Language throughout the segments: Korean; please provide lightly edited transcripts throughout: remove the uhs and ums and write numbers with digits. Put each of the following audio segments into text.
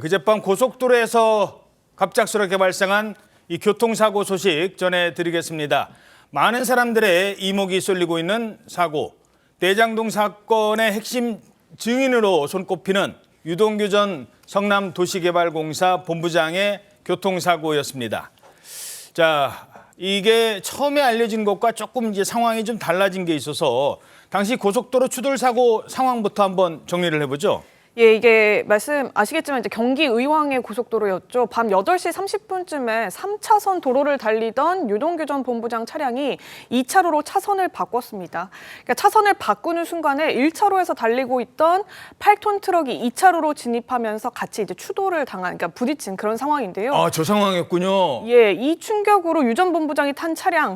그젯밤 고속도로에서 갑작스럽게 발생한 이 교통사고 소식 전해드리겠습니다. 많은 사람들의 이목이 쏠리고 있는 사고, 대장동 사건의 핵심 증인으로 손꼽히는 유동규 전 성남도시개발공사 본부장의 교통사고였습니다. 자, 이게 처음에 알려진 것과 조금 이제 상황이 좀 달라진 게 있어서 당시 고속도로 추돌 사고 상황부터 한번 정리를 해보죠. 예, 이게 말씀 아시겠지만 이제 경기 의왕의 고속도로였죠. 밤 8시 30분쯤에 3차선 도로를 달리던 유동규 전 본부장 차량이 2차로로 차선을 바꿨습니다. 그러니까 차선을 바꾸는 순간에 1차로에서 달리고 있던 8톤 트럭이 2차로로 진입하면서 같이 이제 추돌을 당한, 그러니까 부딪힌 그런 상황인데요. 아, 저 상황이었군요. 예, 이 충격으로 유 전 본부장이 탄 차량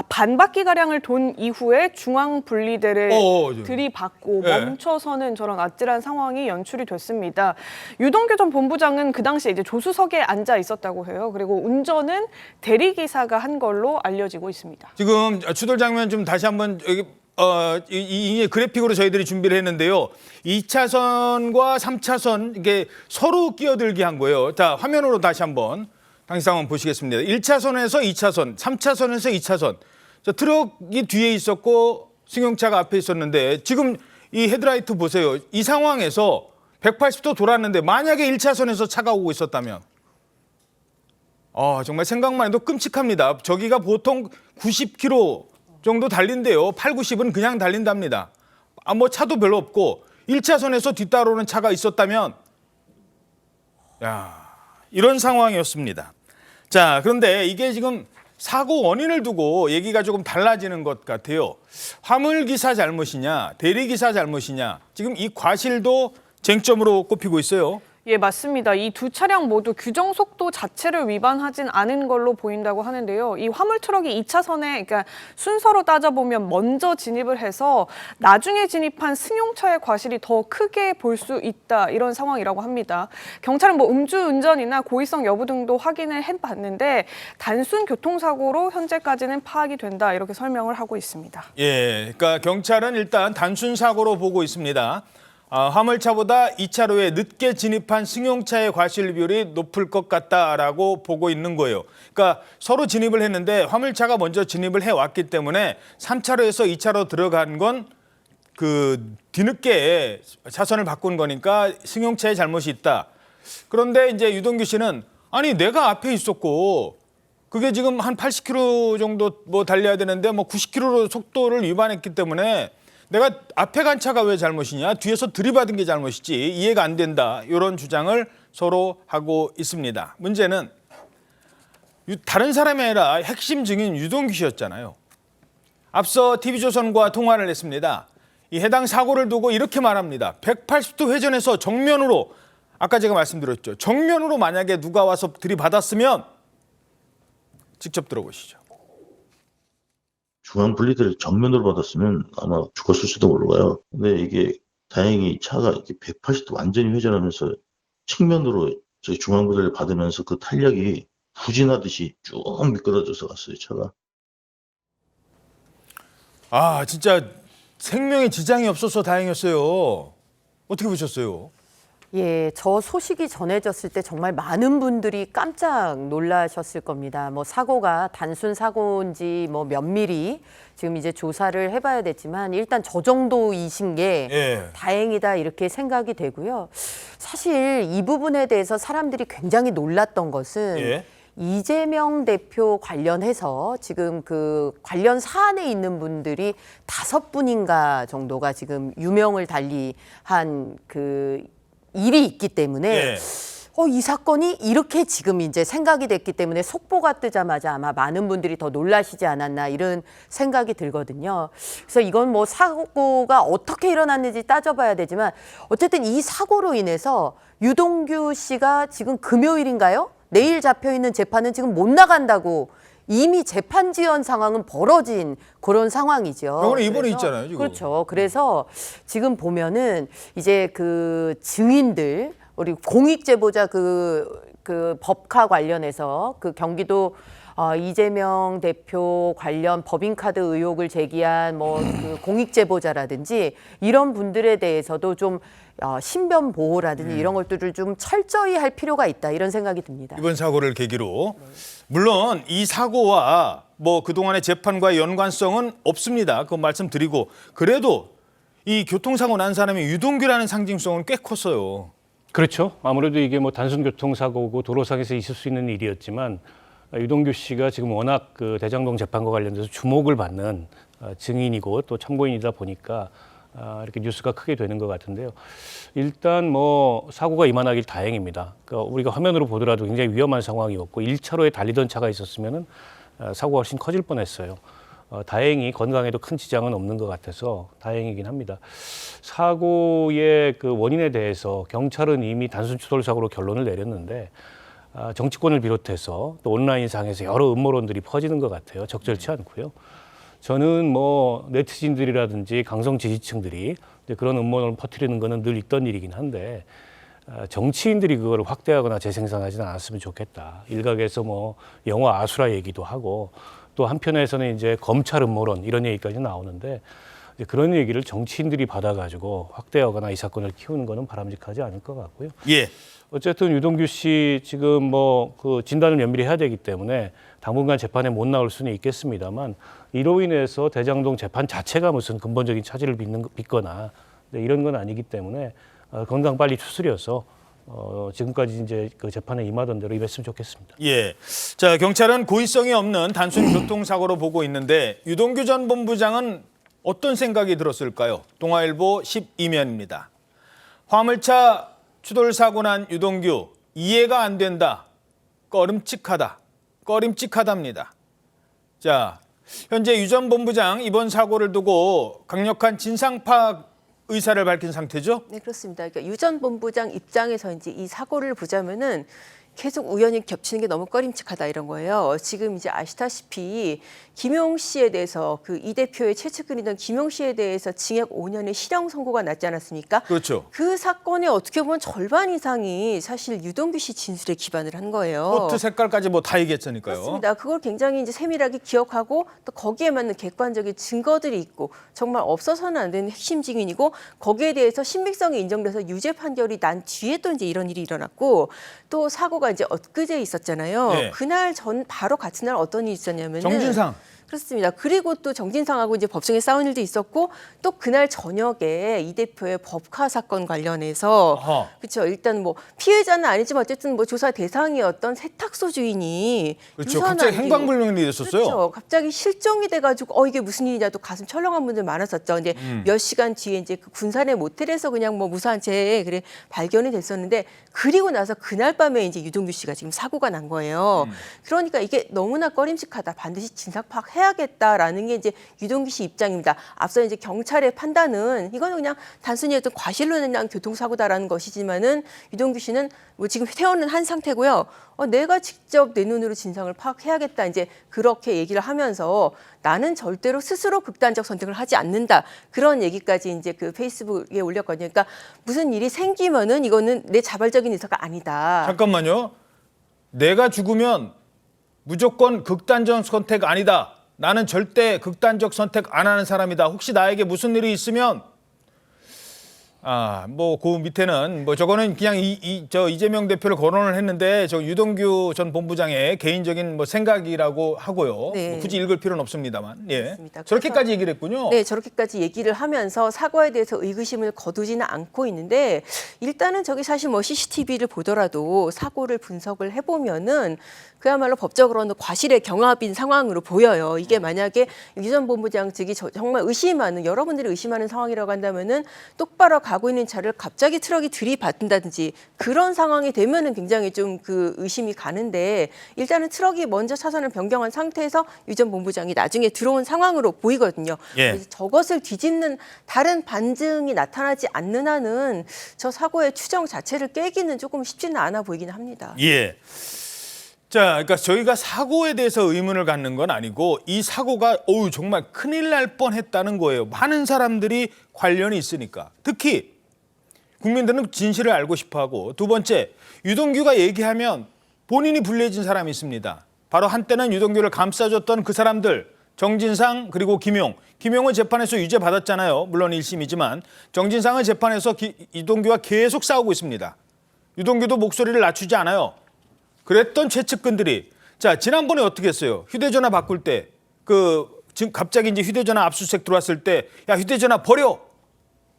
반 바퀴 가량을 돈 이후에 중앙 분리대를 들이받고 멈춰서는 저런 아찔한 상황이 연출이 됐습니다. 유동규 전 본부장은 그 당시에 이제 조수석에 앉아 있었다고 해요. 그리고 운전은 대리기사가 한 걸로 알려지고 있습니다. 지금 추돌 장면 좀 다시 한번 여기 이 그래픽으로 저희들이 준비를 했는데요. 2차선과 3차선 이게 서로 끼어들게 한 거예요. 자, 화면으로 다시 한번 당시 상황 보시겠습니다. 1차선에서 2차선, 3차선에서 2차선. 자, 트럭이 뒤에 있었고 승용차가 앞에 있었는데 지금 이 헤드라이트 보세요. 이 상황에서 180도 돌았는데 만약에 1차선에서 차가 오고 있었다면 정말 생각만 해도 끔찍합니다. 저기가 보통 90km 정도 달린대요. 8, 90은 그냥 달린답니다. 뭐 차도 별로 없고 1차선에서 뒤따라오는 차가 있었다면 이런 상황이었습니다. 자, 그런데 이게 지금 사고 원인을 두고 얘기가 조금 달라지는 것 같아요. 화물기사 잘못이냐, 대리기사 잘못이냐, 지금 이 과실도 쟁점으로 꼽히고 있어요. 예, 맞습니다. 이 두 차량 모두 규정 속도 자체를 위반하진 않은 걸로 보인다고 하는데요. 이 화물 트럭이 2차선에, 그러니까 순서로 따져보면 먼저 진입을 해서 나중에 진입한 승용차의 과실이 더 크게 볼 수 있다, 이런 상황이라고 합니다. 경찰은 뭐 음주운전이나 고의성 여부 등도 확인을 해봤는데 단순 교통사고로 현재까지는 파악이 된다, 이렇게 설명을 하고 있습니다. 예, 그러니까 경찰은 일단 단순 사고로 보고 있습니다. 화물차보다 2차로에 늦게 진입한 승용차의 과실 비율이 높을 것 같다라고 보고 있는 거예요. 그러니까 서로 진입을 했는데 화물차가 먼저 진입을 해왔기 때문에 3차로에서 2차로 들어간 건 그 뒤늦게 차선을 바꾼 거니까 승용차의 잘못이 있다. 그런데 이제 유동규 씨는 아니 내가 앞에 있었고 그게 지금 한 80km 정도 뭐 달려야 되는데 뭐 90km로 속도를 위반했기 때문에 내가 앞에 간 차가 왜 잘못이냐? 뒤에서 들이받은 게 잘못이지. 이해가 안 된다. 이런 주장을 서로 하고 있습니다. 문제는 다른 사람이 아니라 핵심 증인 유동규 씨였잖아요. 앞서 TV조선과 통화를 했습니다. 이 해당 사고를 두고 이렇게 말합니다. 180도 회전해서 정면으로, 아까 제가 말씀드렸죠. 정면으로 만약에 누가 와서 들이받았으면 직접 들어보시죠. 중앙 분리대를 정면으로 받았으면 아마 죽었을지도 몰라요. 근데 이게 다행히 차가 이렇게 180도 완전히 회전하면서 측면으로 저희 중앙 분리대를 받으면서 그 탄력이 부진하듯이 쭉 미끄러져서 갔어요, 차가. 진짜 생명에 지장이 없어서 다행이었어요. 어떻게 보셨어요? 예, 저 소식이 전해졌을 때 정말 많은 분들이 깜짝 놀라셨을 겁니다. 뭐 사고가 단순 사고인지 뭐 면밀히 지금 이제 조사를 해봐야 되지만 일단 저 정도이신 게 다행이다, 이렇게 생각이 되고요. 사실 이 부분에 대해서 사람들이 굉장히 놀랐던 것은 이재명 대표 관련해서 지금 그 관련 사안에 있는 분들이 5분인가 정도가 지금 유명을 달리한 그 일이 있기 때문에 이 사건이 이렇게 지금 이제 생각이 됐기 때문에 속보가 뜨자마자 아마 많은 분들이 더 놀라시지 않았나, 이런 생각이 들거든요. 그래서 이건 뭐 사고가 어떻게 일어났는지 따져봐야 되지만 어쨌든 이 사고로 인해서 유동규 씨가 지금 금요일인가요? 내일 잡혀있는 재판은 지금 못 나간다고 이미 재판 지연 상황은 벌어진 그런 상황이죠. 병원에 입원해 있잖아요, 지금. 그렇죠. 그래서 지금 보면은 이제 그 증인들, 우리 공익제보자 그 법카 관련해서 그 경기도 이재명 대표 관련 법인카드 의혹을 제기한 뭐 그 공익제보자라든지 이런 분들에 대해서도 좀 신변 보호라든지 이런 것들을 좀 철저히 할 필요가 있다 이런 생각이 듭니다. 이번 사고를 계기로 물론 이 사고와 뭐 그동안의 재판과의 연관성은 없습니다. 그 말씀드리고 그래도 이 교통사고 난 사람이 유동규라는 상징성은 꽤 컸어요. 그렇죠. 아무래도 이게 뭐 단순 교통사고고 도로상에서 있을 수 있는 일이었지만 유동규 씨가 지금 워낙 그 대장동 재판과 관련돼서 주목을 받는 증인이고 또 참고인이다 보니까 이렇게 뉴스가 크게 되는 것 같은데요. 일단 뭐 사고가 이만하길 다행입니다. 그러니까 우리가 화면으로 보더라도 굉장히 위험한 상황이었고 1차로에 달리던 차가 있었으면은 사고가 훨씬 커질 뻔했어요. 다행히 건강에도 큰 지장은 없는 것 같아서 다행이긴 합니다. 사고의 그 원인에 대해서 경찰은 이미 단순 추돌 사고로 결론을 내렸는데 정치권을 비롯해서 또 온라인상에서 여러 음모론들이 퍼지는 것 같아요. 적절치 않고요. 저는 뭐 네티즌들이라든지 강성 지지층들이 그런 음모론을 퍼뜨리는 거는 늘 있던 일이긴 한데 정치인들이 그거를 확대하거나 재생산하지는 않았으면 좋겠다. 일각에서 뭐 영화 아수라 얘기도 하고 또 한편에서는 이제 검찰 음모론 이런 얘기까지 나오는데 이제 그런 얘기를 정치인들이 받아가지고 확대하거나 이 사건을 키우는 거는 바람직하지 않을 것 같고요. 예. 어쨌든 유동규 씨 지금 뭐 그 진단을 면밀히 해야 되기 때문에 당분간 재판에 못 나올 수는 있겠습니다만 이로 인해서 대장동 재판 자체가 무슨 근본적인 차질을 빚거나 이런 건 아니기 때문에 건강 빨리 추스려서 지금까지 이제 그 재판에 임하던 대로 임했으면 좋겠습니다. 예. 자, 경찰은 고의성이 없는 단순 교통사고로 보고 있는데 유동규 전 본부장은 어떤 생각이 들었을까요? 동아일보 12면입니다. 화물차 추돌 사고 난 유동규 이해가 안 된다. 꺼림칙하답니다. 자, 현재 유 전 본부장 이번 사고를 두고 강력한 진상 파악 의사를 밝힌 상태죠? 네, 그렇습니다. 그러니까 유 전 본부장 입장에서 이제 이 사고를 보자면은 계속 우연히 겹치는 게 너무 꺼림칙하다 이런 거예요. 지금 이제 아시다시피 김용 씨에 대해서 그 이 대표의 최측근이던 김용 씨에 대해서 징역 5년의 실형 선고가 났지 않았습니까? 그렇죠. 그 사건의 어떻게 보면 절반 이상이 사실 유동규 씨 진술에 기반을 한 거예요. 코트 색깔까지 뭐 다 얘기했으니까요. 그렇습니다. 그걸 굉장히 이제 세밀하게 기억하고 또 거기에 맞는 객관적인 증거들이 있고 정말 없어서는 안 되는 핵심 증인이고 거기에 대해서 신빙성이 인정돼서 유죄 판결이 난 뒤에 또 이제 이런 일이 일어났고 또 사고가 이제 엊그제 있었잖아요. 네. 그날 바로 같은 날 어떤 일이 있었냐면은 정진상. 그렇습니다. 그리고 또 정진상하고 이제 법정에 싸운 일도 있었고 또 그날 저녁에 이 대표의 법카 사건 관련해서 아하. 그렇죠. 일단 뭐 피해자는 아니지만 어쨌든 뭐 조사 대상이었던 세탁소 주인이 그렇죠. 유선한 갑자기 뒤로 행방불명이 됐었어요. 그렇죠. 갑자기 실종이 돼가지고 이게 무슨 일이냐 또 가슴 철렁한 분들 많았었죠. 이제 몇 시간 뒤에 이제 그 군산의 모텔에서 그냥 뭐 무사한 채 그래 발견이 됐었는데 그리고 나서 그날 밤에 이제 유동규 씨가 지금 사고가 난 거예요. 그러니까 이게 너무나 꺼림칙하다. 반드시 진상 파악해야겠다라는 게 이제 유동규 씨 입장입니다. 앞서 이제 경찰의 판단은 이거는 그냥 단순히 어떤 과실로 인한 교통사고다라는 것이지만은 유동규 씨는 뭐 지금 퇴원은 한 상태고요. 내가 직접 내 눈으로 진상을 파악해야겠다. 이제 그렇게 얘기를 하면서 나는 절대로 스스로 극단적 선택을 하지 않는다. 그런 얘기까지 이제 그 페이스북에 올렸거든요. 그러니까 무슨 일이 생기면은 이거는 내 자발적인 의사가 아니다. 잠깐만요. 내가 죽으면 무조건 극단적 선택 아니다. 나는 절대 극단적 선택 안 하는 사람이다. 혹시 나에게 무슨 일이 있으면 뭐 그 밑에는 뭐 저거는 그냥 이재명 대표를 거론을 했는데 저 유동규 전 본부장의 개인적인 뭐 생각이라고 하고요. 네. 뭐 굳이 읽을 필요는 없습니다만. 예. 그렇습니다. 저렇게까지 얘기를 했군요. 네, 저렇게까지 얘기를 하면서 사고에 대해서 의구심을 거두지는 않고 있는데 일단은 저기 사실 뭐 CCTV를 보더라도 사고를 분석을 해보면은 그야말로 법적으로는 과실의 경합인 상황으로 보여요. 이게 만약에 유 전 본부장 측이 정말 의심하는 여러분들이 의심하는 상황이라고 한다면은 똑바로 가고 있는 차를 갑자기 트럭이 들이받는다든지 그런 상황이 되면은 굉장히 좀 그 의심이 가는데 일단은 트럭이 먼저 차선을 변경한 상태에서 유 전 본부장이 나중에 들어온 상황으로 보이거든요. 예. 그래서 저것을 뒤집는 다른 반증이 나타나지 않는 한은 저 사고의 추정 자체를 깨기는 조금 쉽지는 않아 보이긴 합니다. 예. 자, 그러니까 저희가 사고에 대해서 의문을 갖는 건 아니고 이 사고가 정말 큰일 날 뻔했다는 거예요. 많은 사람들이 관련이 있으니까. 특히 국민들은 진실을 알고 싶어하고 두 번째, 유동규가 얘기하면 본인이 불리해진 사람이 있습니다. 바로 한때는 유동규를 감싸줬던 그 사람들, 정진상 그리고 김용. 김용은 재판에서 유죄 받았잖아요. 물론 1심이지만 정진상은 재판에서 유동규와 계속 싸우고 있습니다. 유동규도 목소리를 낮추지 않아요. 그랬던 최측근들이 자 지난번에 어떻게 했어요? 휴대전화 바꿀 때 지금 갑자기 이제 휴대전화 압수수색 들어왔을 때 야 휴대전화 버려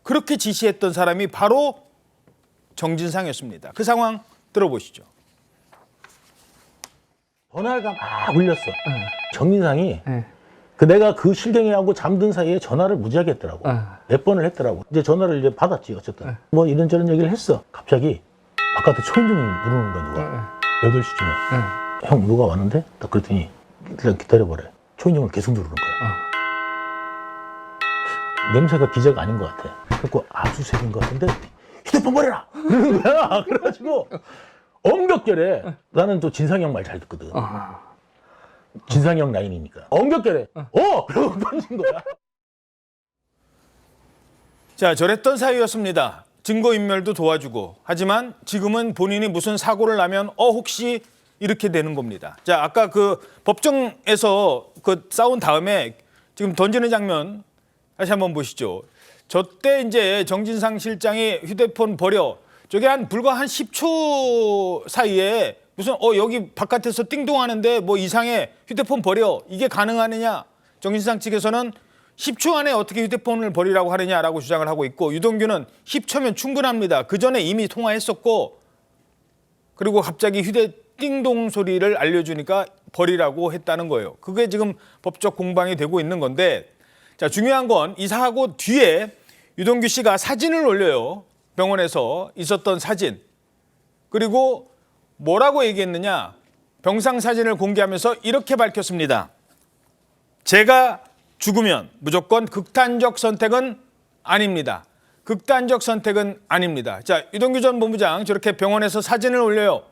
그렇게 지시했던 사람이 바로 정진상이었습니다. 그 상황 들어보시죠. 전화가 막 울렸어. 정민상이 내가 그 실경이하고 잠든 사이에 전화를 무지하게 했더라고. 몇 번을 했더라고. 이제 전화를 이제 받았지 어쨌든. 뭐 이런저런 얘기를 했어. 갑자기 바깥에 초인종이 누르는 거야 누가. 8시쯤에. 형 누가 왔는데? 딱 그랬더니 그냥 기다려보래. 초인종을 계속 누르는 거야. 냄새가 기저가 아닌 것 같아. 그래서 압수수색인 것 같은데 휴대폰 버려라! 그러는 거야. 그래가지고 엉겹결에 나는 또 진상이 형 말 잘 듣거든. 진상이 형 라인이니까. 엉겹결에 그러고 던진 거야. 자, 저랬던 사이였습니다. 증거인멸도 도와주고. 하지만 지금은 본인이 무슨 사고를 나면 혹시 이렇게 되는 겁니다. 자, 아까 그 법정에서 그 싸운 다음에 지금 던지는 장면 다시 한번 보시죠. 저때 이제 정진상 실장이 휴대폰 버려. 저게 불과 한 10초 사이에 무슨 여기 바깥에서 띵동하는데 뭐 이상해 휴대폰 버려 이게 가능하느냐. 정진상 측에서는 10초 안에 어떻게 휴대폰을 버리라고 하느냐라고 주장을 하고 있고 유동규는 10초면 충분합니다. 그 전에 이미 통화했었고 그리고 갑자기 휴대 띵동 소리를 알려주니까 버리라고 했다는 거예요. 그게 지금 법적 공방이 되고 있는 건데 자 중요한 건 이 사고 뒤에 유동규 씨가 사진을 올려요. 병원에서 있었던 사진. 그리고 뭐라고 얘기했느냐. 병상 사진을 공개하면서 이렇게 밝혔습니다. 제가 죽으면 무조건 극단적 선택은 아닙니다. 극단적 선택은 아닙니다. 자, 유동규 전 본부장 저렇게 병원에서 사진을 올려요.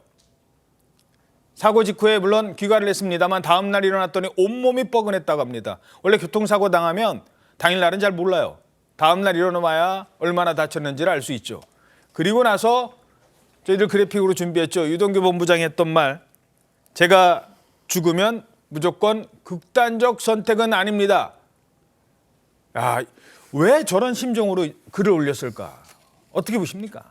사고 직후에 물론 귀가를 했습니다만 다음 날 일어났더니 온몸이 뻐근했다고 합니다. 원래 교통사고 당하면 당일날은 잘 몰라요. 다음 날 일어나봐야 얼마나 다쳤는지를 알 수 있죠. 그리고 나서 저희들 그래픽으로 준비했죠. 유동규 본부장이 했던 말. 제가 죽으면 무조건 극단적 선택은 아닙니다. 야, 왜 저런 심정으로 글을 올렸을까? 어떻게 보십니까?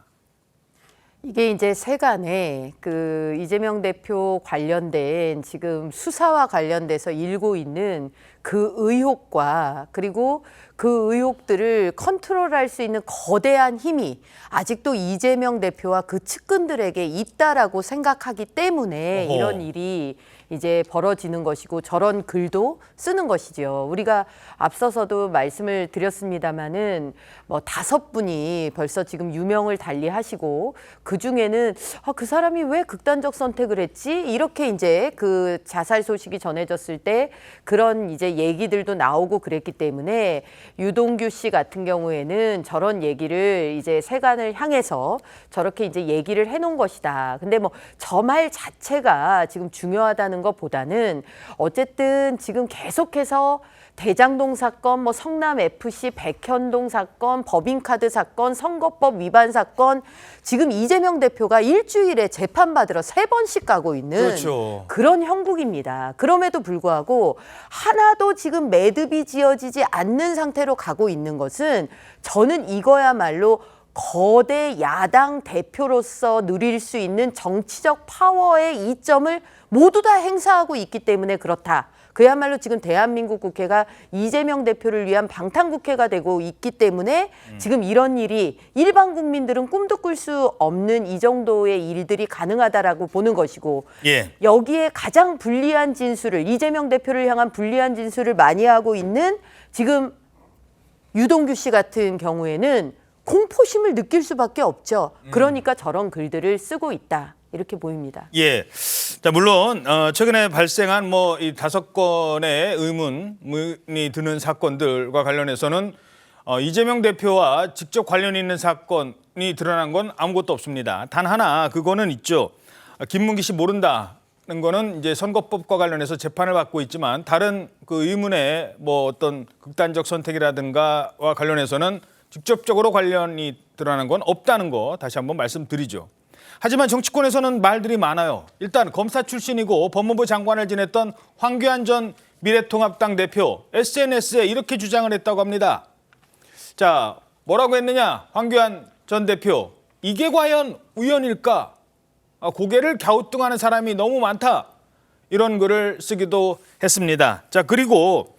이게 이제 세간에 그 이재명 대표 관련된 지금 수사와 관련돼서 일고 있는 그 의혹과 그리고 그 의혹들을 컨트롤할 수 있는 거대한 힘이 아직도 이재명 대표와 그 측근들에게 있다라고 생각하기 때문에 어허. 이런 일이 이제 벌어지는 것이고 저런 글도 쓰는 것이죠. 우리가 앞서서도 말씀을 드렸습니다마는 뭐 5분이 벌써 지금 유명을 달리하시고 그 중에는 그 사람이 왜 극단적 선택을 했지? 이렇게 이제 그 자살 소식이 전해졌을 때 그런 이제 얘기들도 나오고 그랬기 때문에 유동규 씨 같은 경우에는 저런 얘기를 이제 세간을 향해서 저렇게 이제 얘기를 해놓은 것이다. 근데 뭐 저 말 자체가 지금 중요하다는 것보다는 어쨌든 지금 계속해서 대장동 사건, 뭐 성남 FC, 백현동 사건, 법인카드 사건, 선거법 위반 사건 지금 이재명 대표가 일주일에 재판받으러 3번씩 가고 있는 그렇죠. 그런 형국입니다. 그럼에도 불구하고 하나도 지금 매듭이 지어지지 않는 상태로 가고 있는 것은 저는 이거야말로 거대 야당 대표로서 누릴 수 있는 정치적 파워의 이점을 모두 다 행사하고 있기 때문에 그렇다. 그야말로 지금 대한민국 국회가 이재명 대표를 위한 방탄국회가 되고 있기 때문에 지금 이런 일이 일반 국민들은 꿈도 꿀 수 없는 이 정도의 일들이 가능하다라고 보는 것이고 예. 여기에 가장 불리한 진술을 이재명 대표를 향한 불리한 진술을 많이 하고 있는 지금 유동규 씨 같은 경우에는 공포심을 느낄 수밖에 없죠. 그러니까 저런 글들을 쓰고 있다. 이렇게 보입니다. 예. 자, 물론 최근에 발생한 뭐 이 5건의 의문이 드는 사건들과 관련해서는 이재명 대표와 직접 관련이 있는 사건이 드러난 건 아무것도 없습니다. 단 하나 그거는 있죠. 김문기 씨 모른다는 거는 이제 선거법과 관련해서 재판을 받고 있지만 다른 그 의문의 뭐 어떤 극단적 선택이라든가와 관련해서는 직접적으로 관련이 드러난 건 없다는 거 다시 한번 말씀드리죠. 하지만 정치권에서는 말들이 많아요. 일단 검사 출신이고 법무부 장관을 지냈던 황교안 전 미래통합당 대표 SNS에 이렇게 주장을 했다고 합니다. 자, 뭐라고 했느냐? 황교안 전 대표. 이게 과연 우연일까? 고개를 갸우뚱하는 사람이 너무 많다. 이런 글을 쓰기도 했습니다. 자, 그리고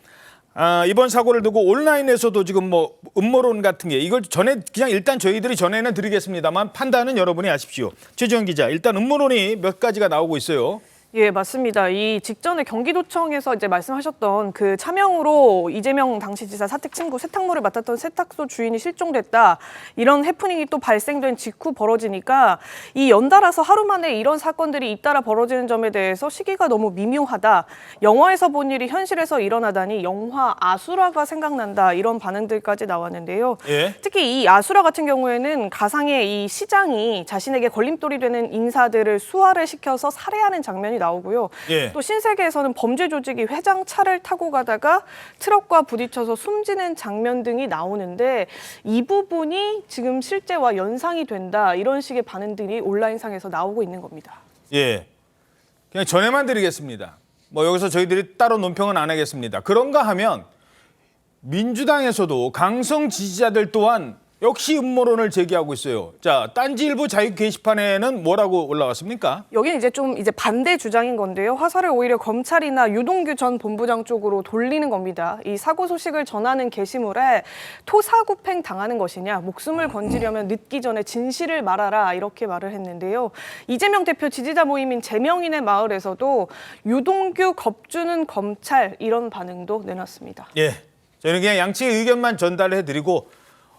이번 사고를 두고 온라인에서도 지금 뭐 음모론 같은 게 이걸 그냥 일단 저희들이 전해는 드리겠습니다만 판단은 여러분이 하십시오. 최지원 기자, 일단 음모론이 몇 가지가 나오고 있어요. 예, 맞습니다. 이 직전에 경기도청에서 이제 말씀하셨던 그 차명으로 이재명 당시 지사 사택 친구 세탁물을 맡았던 세탁소 주인이 실종됐다. 이런 해프닝이 또 발생된 직후 벌어지니까 이 연달아서 하루 만에 이런 사건들이 잇따라 벌어지는 점에 대해서 시기가 너무 미묘하다. 영화에서 본 일이 현실에서 일어나다니 영화 아수라가 생각난다. 이런 반응들까지 나왔는데요. 예. 특히 이 아수라 같은 경우에는 가상의 이 시장이 자신에게 걸림돌이 되는 인사들을 수하를 시켜서 살해하는 장면이 나오고요. 예. 또 신세계에서는 범죄 조직이 회장 차를 타고 가다가 트럭과 부딪혀서 숨지는 장면 등이 나오는데 이 부분이 지금 실제와 연상이 된다. 이런 식의 반응들이 온라인상에서 나오고 있는 겁니다. 예. 그냥 전해만 드리겠습니다. 뭐 여기서 저희들이 따로 논평은 안 하겠습니다. 그런가 하면 민주당에서도 강성 지지자들 또한 역시 음모론을 제기하고 있어요. 자, 딴지일보 자유 게시판에는 뭐라고 올라왔습니까? 여기는 이제 좀 반대 주장인 건데요. 화살을 오히려 검찰이나 유동규 전 본부장 쪽으로 돌리는 겁니다. 이 사고 소식을 전하는 게시물에 토사구팽 당하는 것이냐, 목숨을 건지려면 늦기 전에 진실을 말하라 이렇게 말을 했는데요. 이재명 대표 지지자 모임인 제명인의 마을에서도 유동규 겁주는 검찰 이런 반응도 내놨습니다. 예. 저희는 그냥 양측의 의견만 전달해드리고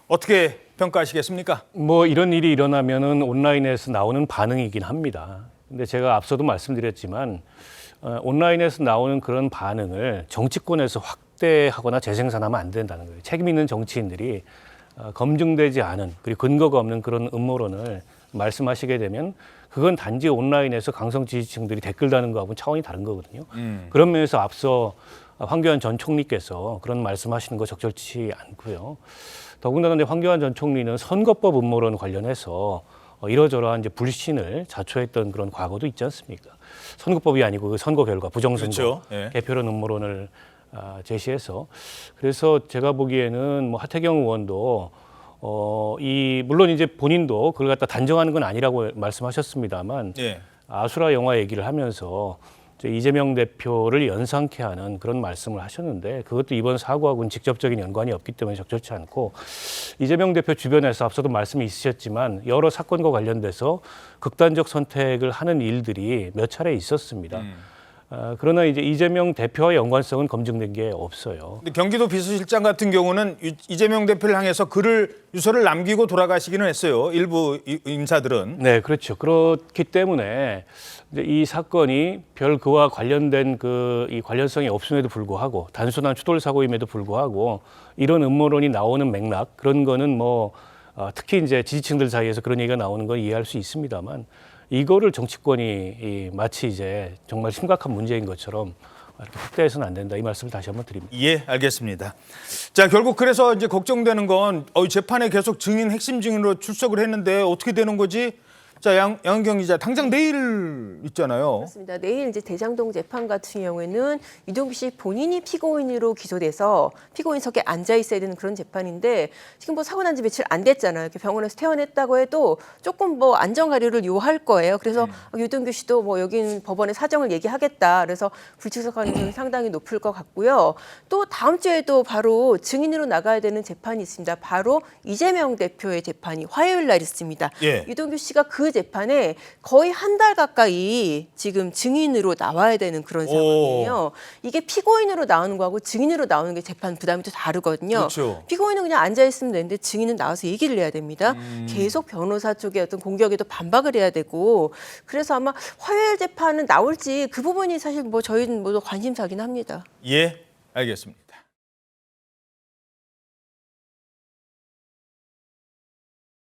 어떻게 평가하시겠습니까? 뭐 이런 일이 일어나면은 온라인에서 나오는 반응이긴 합니다. 근데 제가 앞서도 말씀드렸지만 온라인에서 나오는 그런 반응을 정치권에서 확대하거나 재생산하면 안 된다는 거예요. 책임 있는 정치인들이 검증되지 않은 그리고 근거가 없는 그런 음모론을 말씀하시게 되면 그건 단지 온라인에서 강성 지지층들이 댓글 다는 거하고는 차원이 다른 거거든요. 그런 면에서 앞서 황교안 전 총리께서 그런 말씀하시는 거 적절치 않고요. 더군다나 이제 황교안 전 총리는 선거법 음모론 관련해서 이러저러한 이제 불신을 자초했던 그런 과거도 있지 않습니까? 선거법이 아니고 그 선거 결과 부정선거 그렇죠. 예. 개표론 음모론을 제시해서 그래서 제가 보기에는 뭐 하태경 의원도 물론 이제 본인도 그걸 갖다 단정하는 건 아니라고 말씀하셨습니다만 예. 아수라 영화 얘기를 하면서 이재명 대표를 연상케 하는 그런 말씀을 하셨는데 그것도 이번 사고하고는 직접적인 연관이 없기 때문에 적절치 않고 이재명 대표 주변에서 앞서도 말씀이 있으셨지만 여러 사건과 관련돼서 극단적 선택을 하는 일들이 몇 차례 있었습니다. 그러나 이제 이재명 대표와 연관성은 검증된 게 없어요. 근데 경기도 비서실장 같은 경우는 이재명 대표를 향해서 유서를 남기고 돌아가시기는 했어요. 일부 인사들은. 네, 그렇죠. 그렇기 때문에 이제 이 사건이 별 그와 관련된 이 관련성이 없음에도 불구하고 단순한 추돌 사고임에도 불구하고 이런 음모론이 나오는 맥락 그런 거는 뭐 특히 이제 지지층들 사이에서 그런 얘기가 나오는 건 이해할 수 있습니다만 이거를 정치권이 마치 이제 정말 심각한 문제인 것처럼 이렇게 확대해서는 안 된다. 이 말씀을 다시 한번 드립니다. 예, 알겠습니다. 자, 결국 그래서 이제 걱정되는 건 재판에 계속 핵심 증인으로 출석을 했는데 어떻게 되는 거지? 자, 양은경 기자, 당장 내일 있잖아요. 그렇습니다. 내일 이제 대장동 재판 같은 경우에는 유동규 씨 본인이 피고인으로 기소돼서 피고인석에 앉아 있어야 되는 그런 재판인데 지금 뭐 사고 난 지 며칠 안 됐잖아요. 이렇게 병원에서 퇴원했다고 해도 조금 뭐 안전 가려를 요할 거예요. 그래서 유동규 씨도 뭐 여긴 법원에 사정을 얘기하겠다. 그래서 불출석 가능성이 상당히 높을 것 같고요. 또 다음 주에도 바로 증인으로 나가야 되는 재판이 있습니다. 바로 이재명 대표의 재판이 화요일 날 있습니다. 예. 유동규 씨가 그 재판에 거의 한 달 가까이 지금 증인으로 나와야 되는 그런 상황이에요. 이게 피고인으로 나오는 거하고 증인으로 나오는 게 재판 부담이 또 다르거든요. 그렇죠. 피고인은 그냥 앉아 있으면 되는데 증인은 나와서 얘기를 해야 됩니다. 계속 변호사 쪽의 어떤 공격에도 반박을 해야 되고 그래서 아마 화요일 재판은 나올지 그 부분이 사실 뭐 저희는 모두 관심사긴 합니다. 예, 알겠습니다.